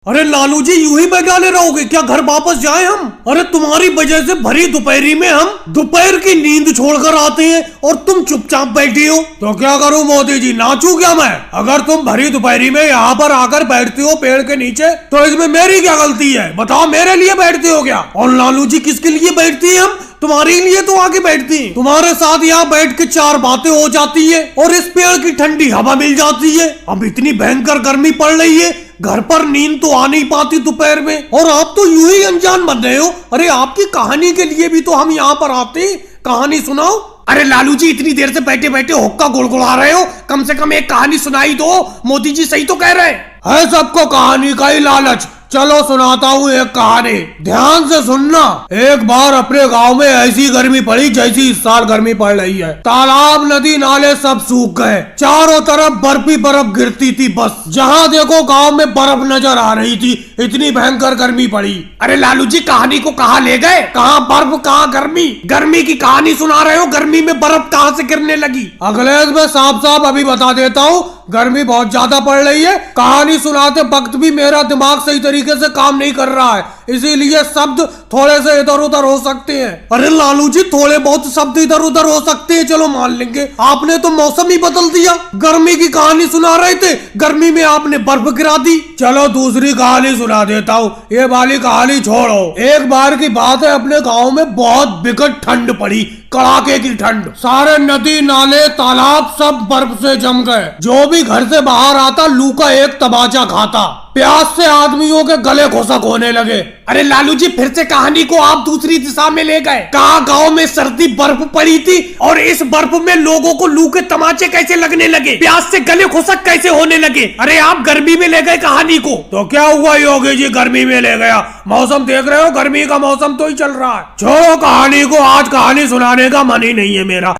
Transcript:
अरे लालू जी यूं ही बगाने रहोगे क्या? घर वापस जाए हम? अरे तुम्हारी वजह से भरी दोपहरी में हम दोपहर की नींद छोड़कर आते हैं और तुम चुपचाप बैठी हो। तो क्या करूं मोदी जी, नाचूं क्या मैं? अगर तुम भरी दोपहरी में यहाँ पर आकर बैठते हो पेड़ के नीचे तो इसमें मेरी क्या गलती है? बताओ, मेरे लिए बैठते हो क्या? और लालू जी किसके लिए बैठती है? हम तुम्हारे लिए तो आके बैठती हैं। तुम्हारे साथ यहाँ बैठ के चार बातें हो जाती है और इस पेड़ की ठंडी हवा मिल जाती है। अब इतनी भयंकर गर्मी पड़ रही है, घर पर नींद तो आ नहीं पाती दोपहर में, और आप तो यूं ही अनजान बन रहे हो। अरे आपकी कहानी के लिए भी तो हम यहाँ पर आते, कहानी सुनाओ। अरे लालू जी इतनी देर से बैठे बैठे हुक्का गुड़गुड़ा रहे हो, कम से कम एक कहानी सुनाई दो। मोदी जी सही तो कह रहे हैं, सबको कहानी का ही लालच। चलो सुनाता हूँ एक कहानी, ध्यान से सुनना। एक बार अपने गांव में ऐसी गर्मी पड़ी जैसी इस साल गर्मी पड़ रही है। तालाब नदी नाले सब सूख गए, चारों तरफ बर्फ ही बर्फ गिरती थी। बस जहाँ देखो गांव में बर्फ नजर आ रही थी, इतनी भयंकर गर्मी पड़ी। अरे लालू जी कहानी को कहाँ ले गए? कहाँ बर्फ कहाँ गर्मी? गर्मी की कहानी सुना रहे हो, गर्मी में बर्फ कहाँ से गिरने लगी? अगले में साफ साफ अभी बता देता हूँ, गर्मी बहुत ज्यादा पड़ रही है। कहानी सुनाते वक्त भी मेरा दिमाग सही तरीके से काम नहीं कर रहा है, इसीलिए शब्द थोड़े से इधर उधर हो सकते हैं। अरे लालू जी थोड़े बहुत शब्द इधर उधर हो सकते हैं, चलो मान लेंगे। आपने तो मौसम ही बदल दिया। गर्मी की कहानी सुना रहे थे, गर्मी में आपने बर्फ गिरा दी। चलो दूसरी कहानी सुना देता हूँ, ये वाली कहानी छोड़ो। एक बार की बात है, अपने गाँव में बहुत बिकट ठंड पड़ी, कड़ाके की ठंड। सारे नदी नाले तालाब सब बर्फ से जम गए। जो भी घर से बाहर आता लू का एक तमाचा खाता। प्यास से आदमियों के गले घुसक होने लगे। अरे लालू जी फिर से कहानी को आप दूसरी दिशा में ले गए। कहा गांव में सर्दी बर्फ पड़ी थी और इस बर्फ में लोगों को लू के तमाचे कैसे लगने लगे, प्यास से गले घुसक कैसे होने लगे? अरे आप गर्मी में ले गए कहानी को। तो क्या हुआ योगी जी, गर्मी में ले गया? मौसम देख रहे हो, गर्मी का मौसम तो ही चल रहा है। छोड़ो कहानी को, आज कहानी सुनाने का मन ही नहीं है मेरा।